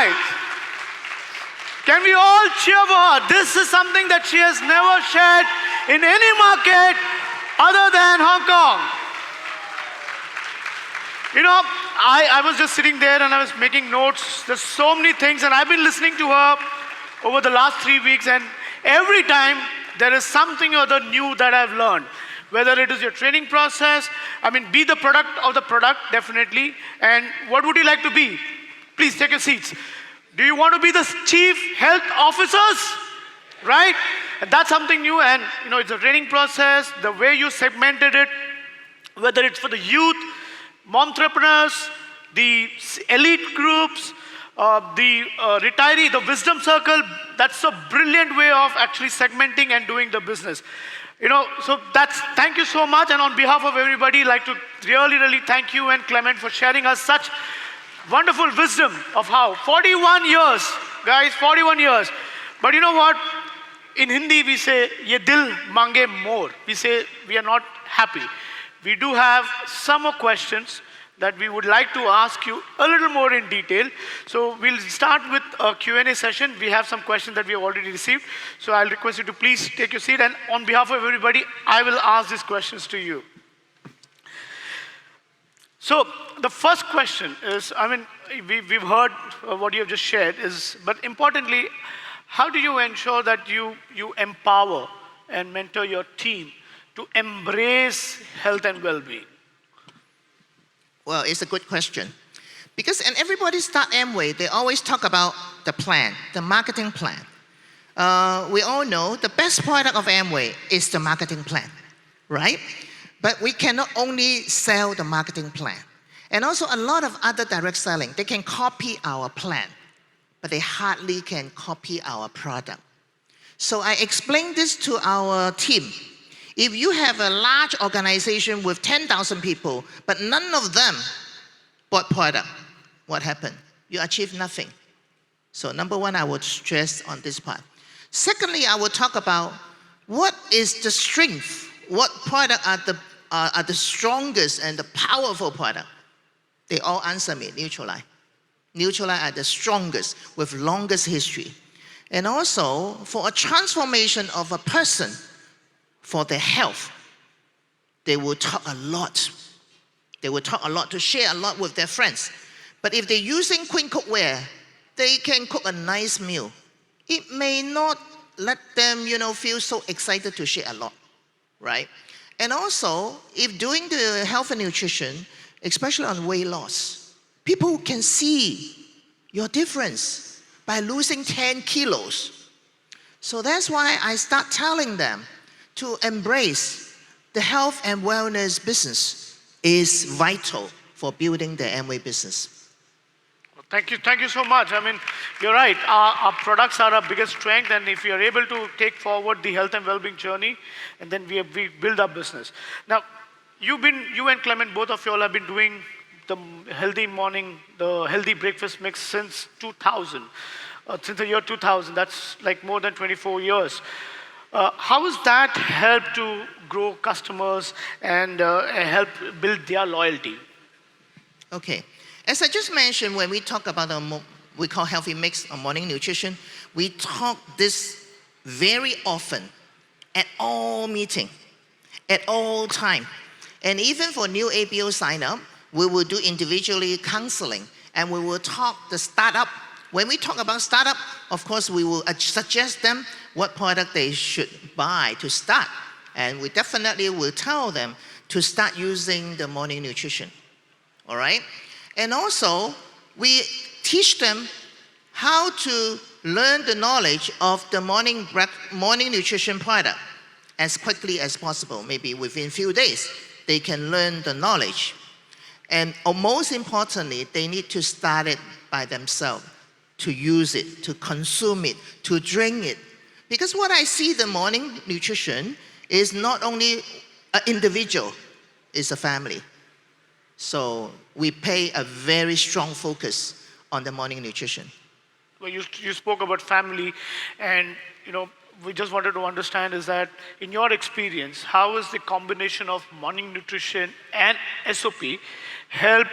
right. Can we all cheer for her? This is something that she has never shared in any market other than Hong Kong. You know, I was just sitting there and I was making notes. There's so many things, and I've been listening to her over the last 3 weeks, and every time there is something or other new that I've learned. Whether it is your training process, be the product of the product, definitely. And what would you like to be? Please take your seats. Do you want to be the chief health officers? Right? And that's something new, and it's a training process, the way you segmented it, whether it's for the youth, entrepreneurs, the elite groups, the retiree, the wisdom circle. That's a brilliant way of actually segmenting and doing the business. So thank you so much. And on behalf of everybody, I'd like to really, really thank you and Clement for sharing us such wonderful wisdom of how 41 years, guys, 41 years. But you know what? In Hindi, we say, ye dil mange more. We say we are not happy. We do have some more questions that we would like to ask you a little more in detail. So we'll start with a Q&A session. We have some questions that we have already received. So I'll request you to please take your seat. And on behalf of everybody, I will ask these questions to you. So the first question is, we've heard what you have just shared, but importantly, how do you ensure that you empower and mentor your team to embrace health and well-being? Well, it's a good question. Because and everybody start Amway, they always talk about the plan, the marketing plan. We all know the best product of Amway is the marketing plan, right? But we cannot only sell the marketing plan. And also a lot of other direct selling, they can copy our plan, but they hardly can copy our product. So I explained this to our team. If you have a large organization with 10,000 people, but none of them bought product, what happened? You achieve nothing. So number one, I would stress on this part. Secondly, I would talk about what is the strength, what product are the strongest and the powerful product. They all answer me, Neutralite. Neutralite are the strongest with longest history. And also, for a transformation of a person, for their health, they will talk a lot. They will talk a lot to share a lot with their friends. But if they're using Queen cookware, they can cook a nice meal. It may not let them, feel so excited to share a lot, right? And also, if doing the health and nutrition, especially on weight loss, people can see your difference by losing 10 kilos. So that's why I start telling them to embrace the health and wellness business is vital for building the Amway business. Well, thank you so much. You're right. Our products are our biggest strength, and if we are able to take forward the health and well-being journey, and then we build our business. Now, you and Clement, both of you all have been doing the healthy morning, the healthy breakfast mix since 2000, since the year 2000. That's like more than 24 years. How has that helped to grow customers and help build their loyalty? Okay. As I just mentioned, when we talk about we call healthy mix or morning nutrition, we talk this very often at all meeting, at all time. And even for new ABO sign up, we will do individually counseling, and we will talk the startup. When we talk about startup, of course, we will suggest them what product they should buy to start. And we definitely will tell them to start using the morning nutrition. All right? And also, we teach them how to learn the knowledge of the morning nutrition product as quickly as possible. Maybe within a few days, they can learn the knowledge. And most importantly, they need to start it by themselves, to use it, to consume it, to drink it. Because what I see the morning nutrition is not only an individual, it's a family. So we pay a very strong focus on the morning nutrition. Well, you spoke about family, and we just wanted to understand is that in your experience, how is the combination of morning nutrition and SOP help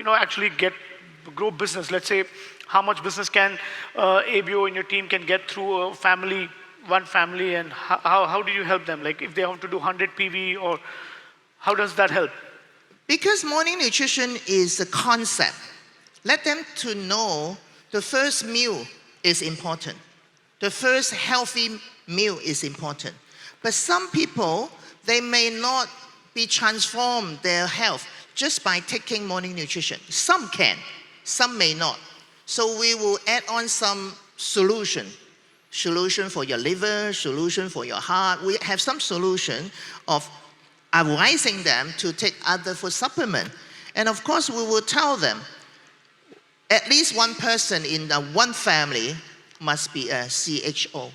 actually get grow business? Let's say, how much business can ABO in your team can get through a family, one family, and how do you help them? Like if they want to do 100 PV, or how does that help? Because morning nutrition is a concept, let them to know the first meal is important. The first healthy meal is important. But some people, they may not be transformed their health just by taking morning nutrition. Some can, some may not. So we will add on some solution for your liver, solution for your heart. We have some solution of advising them to take other food supplement. And of course, we will tell them at least one person in one family must be a CHO.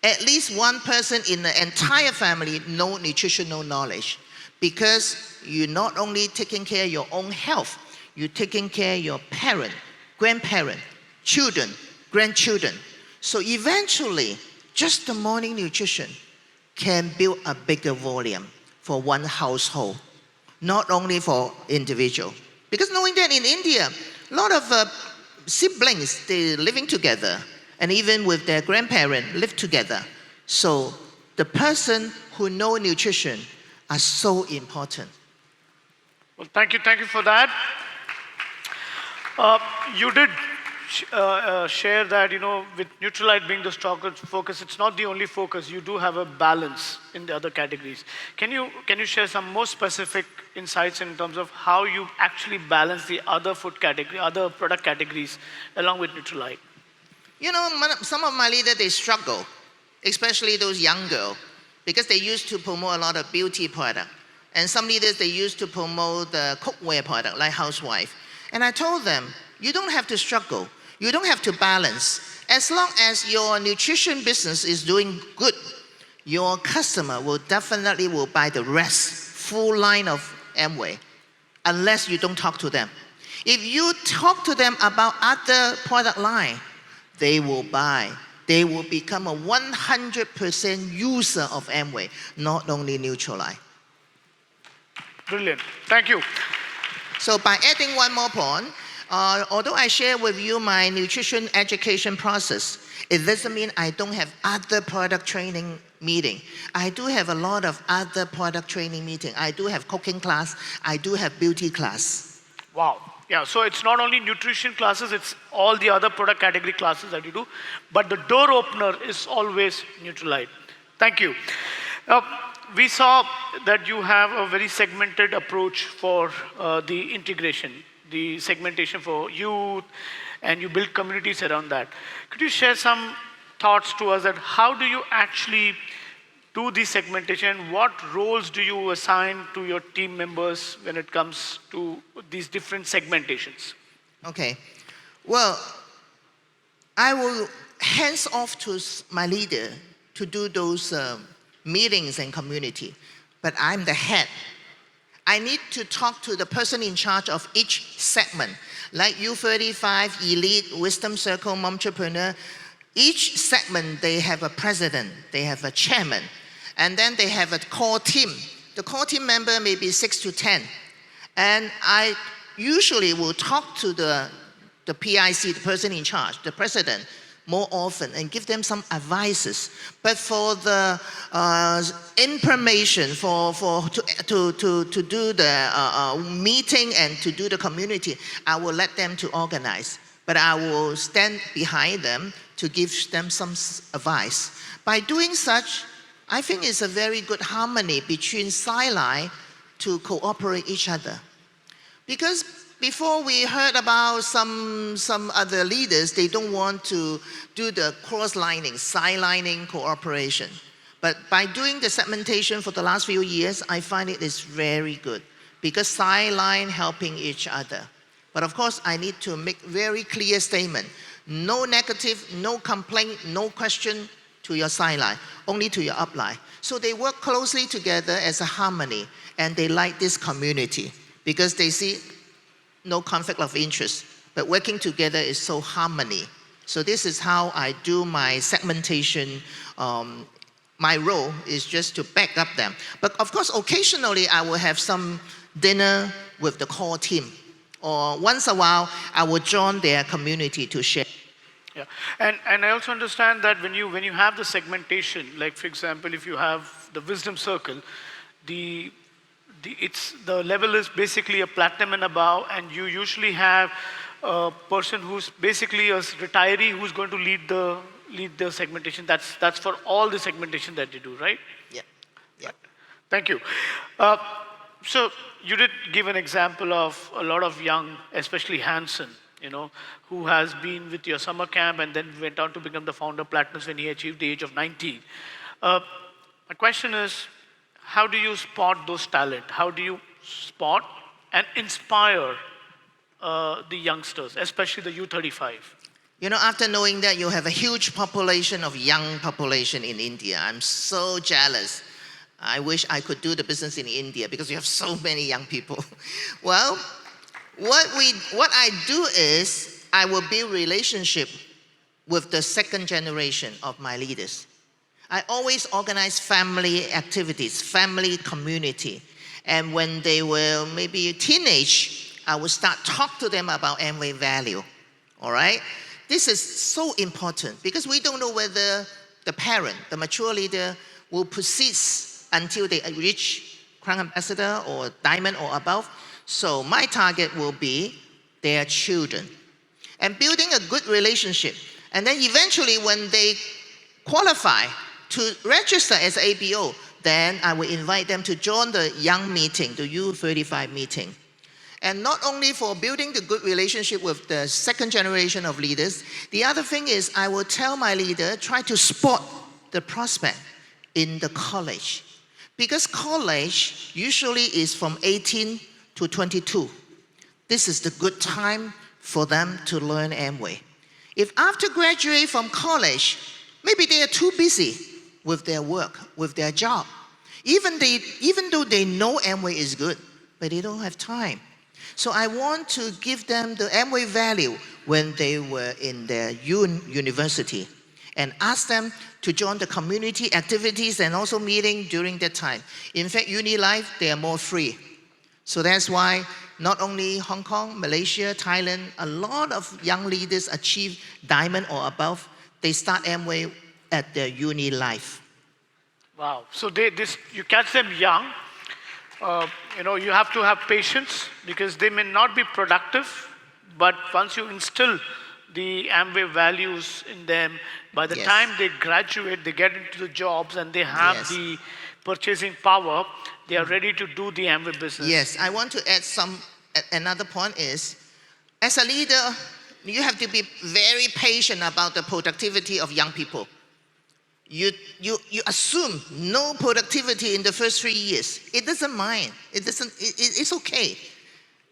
At least one person in the entire family know nutritional knowledge, because you're not only taking care of your own health, you're taking care of your parent, grandparent, children, grandchildren. So eventually, just the morning nutrition can build a bigger volume for one household, not only for individual. Because knowing that in India, a lot of siblings, they're living together, and even with their grandparents live together. So the person who know nutrition are so important. Well, thank you for that. You did share that, with Neutralite being the stock focus, it's not the only focus. You do have a balance in the other categories. Can you share some more specific insights in terms of how you actually balance the other other product categories along with Neutralite? Some of my leaders, they struggle, especially those young girls, because they used to promote a lot of beauty product. And some leaders, they used to promote the cookware product, like housewife. And I told them, you don't have to struggle. You don't have to balance. As long as your nutrition business is doing good, your customer will definitely buy the rest, full line of Amway, unless you don't talk to them. If you talk to them about other product line, they will buy. They will become a 100% user of Amway, not only Neutralite. Brilliant. Thank you. So by adding one more point, although I share with you my nutrition education process, it doesn't mean I don't have other product training meeting. I do have a lot of other product training meeting. I do have cooking class. I do have beauty class. Wow. Yeah, so it's not only nutrition classes, it's all the other product category classes that you do. But the door opener is always Neutralite. Thank you. We saw that you have a very segmented approach for the integration, the segmentation for youth, and you build communities around that. Could you share some thoughts to us that how do you actually do the segmentation? What roles do you assign to your team members when it comes to these different segmentations? Okay. Well, I will hands off to my leader to do those meetings and community, but I'm the head. I need to talk to the person in charge of each segment, like U35, Elite, Wisdom Circle, Momtrepreneur. Each segment, they have a president, they have a chairman, and then they have a core team. The core team member may be 6 to 10. And I usually will talk to the PIC, the person in charge, the president, more often and give them some advices. But for the information, to do the meeting and to do the community, I will let them to organize. But I will stand behind them to give them some advice. By doing such, I think it's a very good harmony between sideline to cooperate each other. Because before we heard about some other leaders, they don't want to do the cross-lining, sidelining cooperation. But by doing the segmentation for the last few years, I find it is very good because sideline helping each other. But of course, I need to make very clear statement. No negative, no complaint, no question to your sideline, only to your upline. So they work closely together as a harmony, and they like this community because they see no conflict of interest, but working together is so harmony. So this is how I do my segmentation. My role is just to back up them. But of course, occasionally I will have some dinner with the core team or once a while, I will join their community to share. Yeah, and I also understand that when you have the segmentation, like for example, if you have the wisdom circle, the the level is basically a platinum and above, and you usually have a person who's basically a retiree who's going to lead the segmentation. That's for all the segmentation that you do, right? Yeah, yeah. Thank you. Uh, so you did give an example of a lot of young, especially Hanson, who has been with your summer camp and then went on to become the founder of Platinums when he achieved the age of 19. Uh, my question is, how do you spot those talent? How do you spot and inspire the youngsters, especially the U35? After knowing that you have a huge population of young population in India, I'm so jealous. I wish I could do the business in India because you have so many young people. Well, what I do is I will build relationship with the second generation of my leaders. I always organize family activities, family community. And when they were maybe teenage, I will start talk to them about Amway value. All right? This is so important because we don't know whether the parent, the mature leader, will persist until they reach Crown Ambassador or Diamond or above. So my target will be their children. And building a good relationship. And then eventually when they qualify to register as ABO, then I will invite them to join the young meeting, the U35 meeting. And not only for building the good relationship with the second generation of leaders, the other thing is I will tell my leader, try to spot the prospect in the college. Because college usually is from 18 to 22. This is the good time for them to learn Amway. If after graduate from college, maybe they are too busy with their work, with their job. Even though they know Amway is good, but they don't have time. So I want to give them the Amway value when they were in their university and ask them to join the community activities and also meeting during that time. In fact, uni life, they are more free. So that's why not only Hong Kong, Malaysia, Thailand, a lot of young leaders achieve diamond or above. They start Amway at their uni life. Wow. So you catch them young. You have to have patience because they may not be productive, but once you instill the Amway values in them, by the Yes. time they graduate, they get into the jobs and they have Yes. the purchasing power, they are ready to do the Amway business. Yes, I want to add another point is, as a leader, you have to be very patient about the productivity of young people. You assume no productivity in the first 3 years. It doesn't mind. It's okay.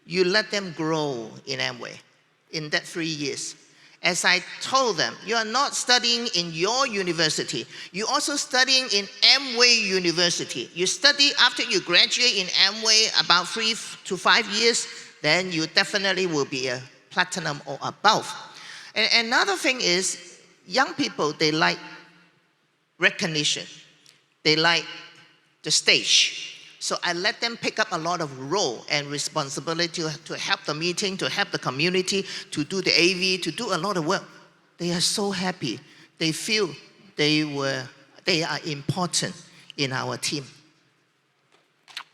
You let them grow in Amway in that 3 years. As I told them, you are not studying in your university. You're also studying in Amway University. You study after you graduate in Amway about 3 to 5 years, then you definitely will be a platinum or above. And another thing is, young people, they like recognition. They like the stage. So I let them pick up a lot of role and responsibility to help the meeting, to help the community, to do the AV, to do a lot of work. They are so happy. They feel they are important in our team.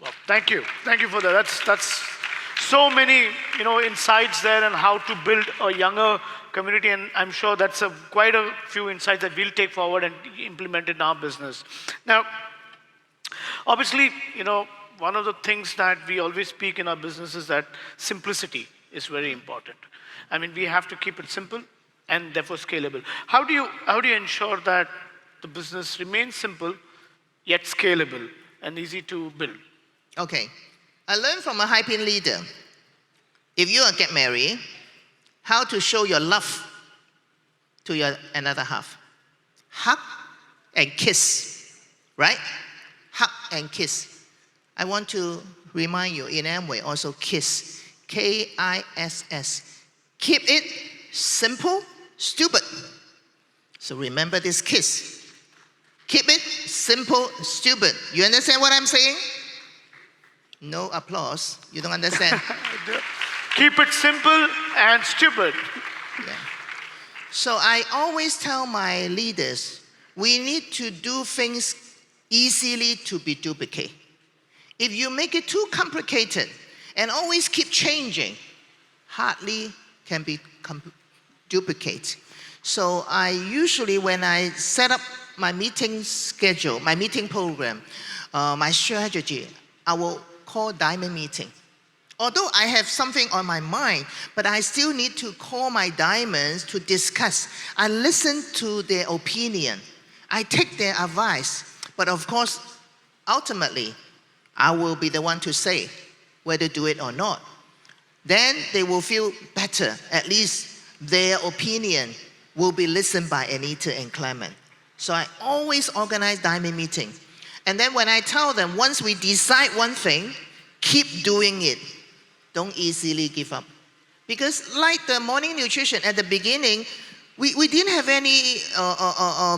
Well, thank you. Thank you for that. That's so many, insights there on how to build a younger community, and I'm sure that's quite a few insights that we'll take forward and implement in our business. Now, obviously, one of the things that we always speak in our business is that simplicity is very important. I mean, we have to keep it simple and therefore scalable. How do you ensure that the business remains simple yet scalable and easy to build? Okay. I learned from a high-pin leader, if you get married, how to show your love to your another half. Hug and kiss, right? Hug and kiss. I want to remind you, in Amway, also KISS. K-I-S-S. Keep it simple, stupid. So remember this KISS. Keep it simple, stupid. You understand what I'm saying? No applause. You don't understand? Keep it simple and stupid. Yeah. So I always tell my leaders, we need to do things easily to be duplicated. If you make it too complicated and always keep changing, hardly can be duplicated. So I usually, when I set up my meeting schedule, my meeting program, my strategy, I will call diamond meeting. Although I have something on my mind, but I still need to call my diamonds to discuss. I listen to their opinion. I take their advice. But of course, ultimately, I will be the one to say whether to do it or not. Then they will feel better. At least their opinion will be listened by Anita and Clement. So I always organize diamond meeting. And then when I tell them, once we decide one thing, keep doing it. Don't easily give up. Because like the morning nutrition, at the beginning, we didn't have any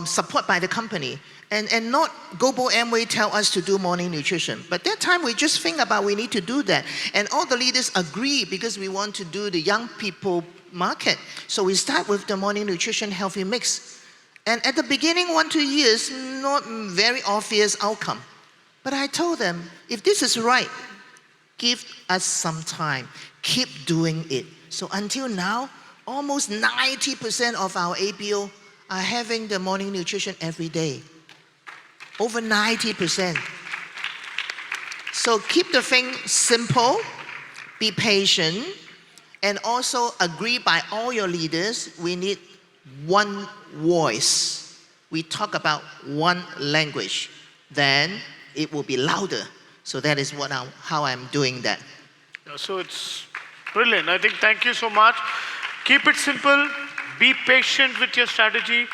support by the company. And not Global Amway tell us to do morning nutrition. But that time we just think about we need to do that. And all the leaders agree because we want to do the young people market. So we start with the morning nutrition healthy mix. And at the beginning, 1-2 years, not very obvious outcome. But I told them, if this is right, give us some time. Keep doing it. So until now, almost 90% of our ABO are having the morning nutrition every day. Over 90%. So keep the thing simple, be patient, and also agree by all your leaders, we need one voice. We talk about one language. Then it will be louder. So that is how I'm doing that. Yeah, so it's brilliant. I think thank you so much. Keep it simple. Be patient with your strategy.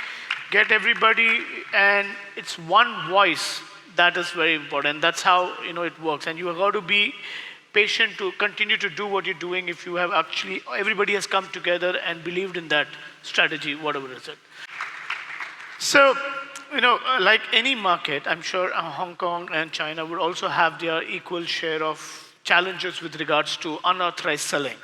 Get everybody, and it's one voice that is very important. That's how it works. And you have got to be patient to continue to do what you're doing if you have actually everybody has come together and believed in that strategy, whatever it is. So, like any market, I'm sure Hong Kong and China would also have their equal share of challenges with regards to unauthorized selling.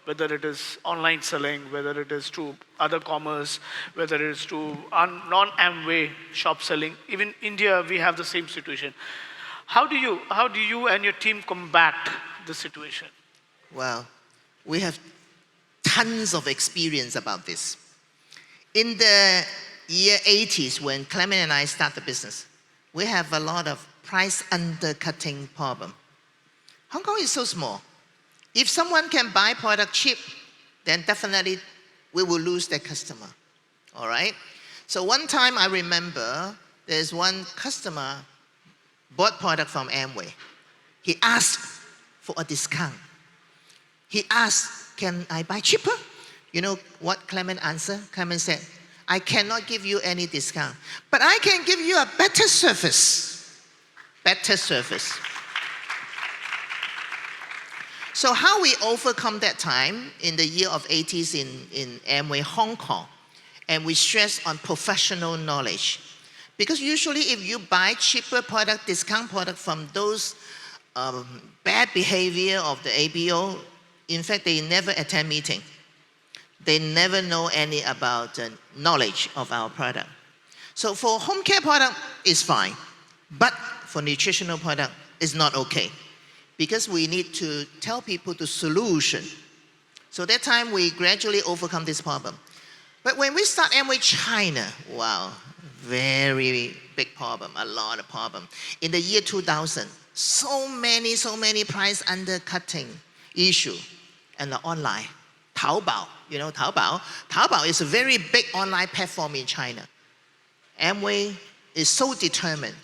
Whether it is online selling, whether it is to other commerce, whether it is to non-Amway shop selling. Even India, we have the same situation. How do you and your team combat the situation? Well, we have tons of experience about this. In the year 80s, when Clement and I started the business, we have a lot of price undercutting problem. Hong Kong is so small. If someone can buy product cheap, then definitely we will lose that customer. All right? So one time I remember there's one customer bought product from Amway. He asked for a discount. He asked, can I buy cheaper? You know what Clement answered? Clement said, I cannot give you any discount, but I can give you a better service. Better service. So how we overcome that time in the year of 80s in Amway Hong Kong, and we stress on professional knowledge. Because usually if you buy cheaper product, discount product from those bad behavior of the ABO, in fact, they never attend meeting. They never know any about knowledge of our product. So for home care product, it's fine. But for nutritional product, it's not okay. Because we need to tell people the solution. So that time we gradually overcome this problem. But when we start Amway China, wow, very big problem, a lot of problem. In the year 2000, so many price undercutting issue. And the online, Taobao, you know Taobao? Taobao is a very big online platform in China. Amway is so determined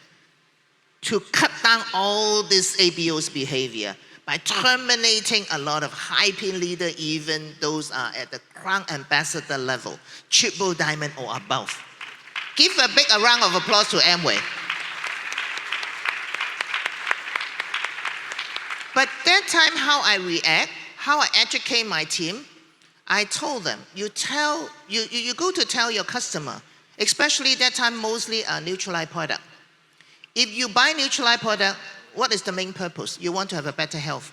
to cut down all this ABO's behavior by terminating a lot of high-pin leader, even those are at the crown ambassador level, triple diamond or above. Give a big round of applause to Amway. But that time, how I react, how I educate my team, I told them, you go to tell your customer, especially that time mostly a neutralized product. If you buy neutralized product, what is the main purpose? You want to have a better health.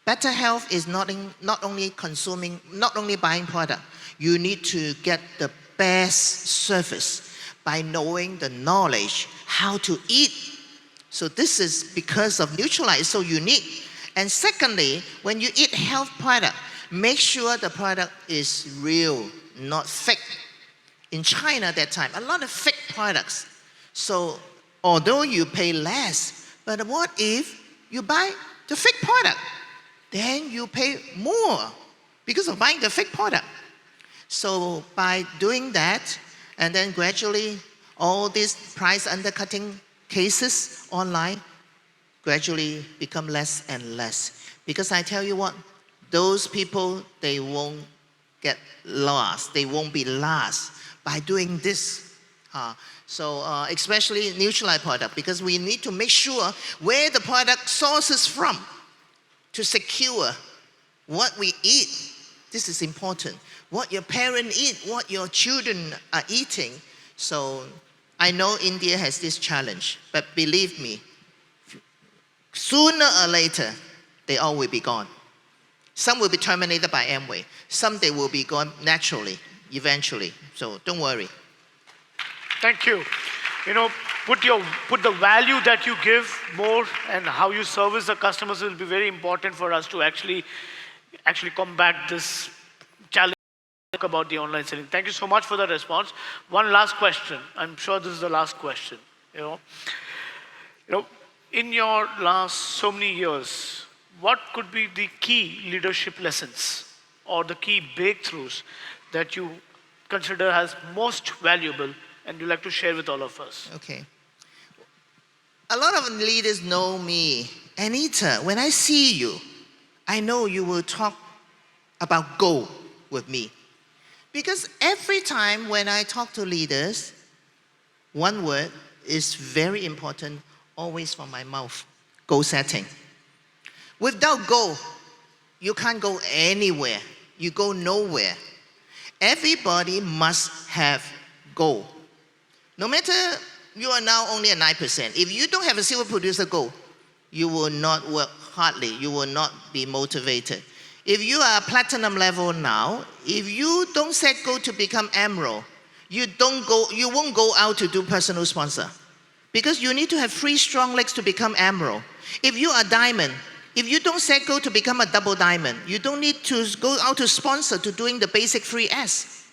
Better health is not only buying product. You need to get the best service by knowing the knowledge how to eat. So this is because of Neutralize, so unique. And secondly, when you eat health product, make sure the product is real, not fake. In China at that time, a lot of fake products. So although you pay less, but what if you buy the fake product? Then you pay more because of buying the fake product. So by doing that, and then gradually all these price undercutting cases online gradually become less and less. Because I tell you what, those people, they won't get lost. They won't be lost by doing this. Especially neutralized product, because we need to make sure where the product sources from to secure what we eat. This is important. What your parents eat, what your children are eating. So I know India has this challenge, but believe me, sooner or later, they all will be gone. Some will be terminated by Amway. Some they will be gone naturally, eventually. So don't worry. Thank you. Put the value that you give more and how you service the customers will be very important for us to actually combat this challenge about the online selling. Thank you so much for the response. One last question. I'm sure this is the last question. In your last so many years, what could be the key leadership lessons or the key breakthroughs that you consider as most valuable and you'd like to share with all of us? Okay. A lot of leaders know me. Anita, when I see you, I know you will talk about goal with me. Because every time when I talk to leaders, one word is very important, always from my mouth: goal setting. Without goal, you can't go anywhere. You go nowhere. Everybody must have goal. No matter you are now only at 9%. If you don't have a silver producer goal, you will not work hardly. You will not be motivated. If you are platinum level now, if you don't set goal to become emerald, you won't go out to do personal sponsor. Because you need to have 3 strong legs to become emerald. If you are diamond, if you don't set goal to become a double diamond, you don't need to go out to sponsor to doing the basic 3S.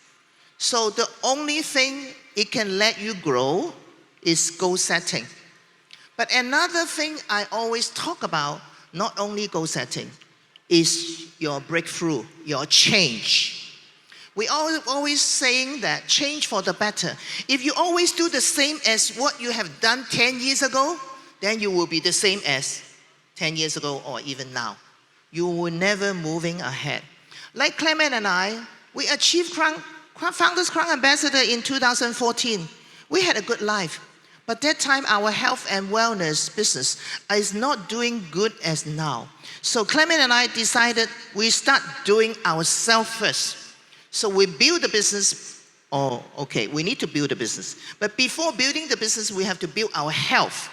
So the only thing it can let you grow is goal setting. But another thing I always talk about, not only goal setting, is your breakthrough, your change. We always saying that change for the better. If you always do the same as what you have done 10 years ago, then you will be the same as 10 years ago or even now. You will never moving ahead. Like Clement and I, we achieved Founders Crown Ambassador in 2014. We had a good life. But that time, our health and wellness business is not doing good as now. So Clement and I decided we start doing ourselves first. So we build the business. Oh, okay, we need to build the business. But before building the business, we have to build our health.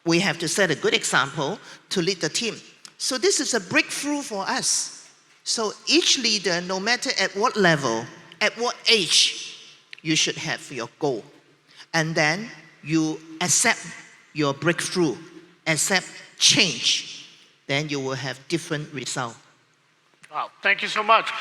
We have to set a good example to lead the team. So this is a breakthrough for us. So each leader, no matter at what level, at what age, you should have your goal. And then you accept your breakthrough, accept change, then you will have different results. Wow, thank you so much.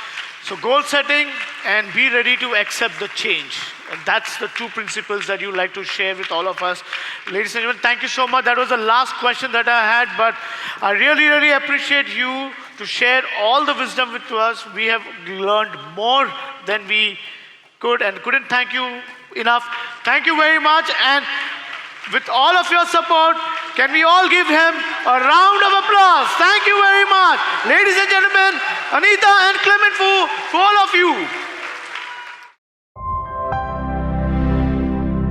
So goal setting and be ready to accept the change. And that's the 2 principles that you like to share with all of us. Ladies and gentlemen, thank you so much. That was the last question that I had, but I really, really appreciate you to share all the wisdom with us. We have learned more than we could and couldn't thank you enough. Thank you very much. And with all of your support, can we all give him a round of applause? Thank you very much. Ladies and gentlemen, Anita and Clement Fu, for all of you.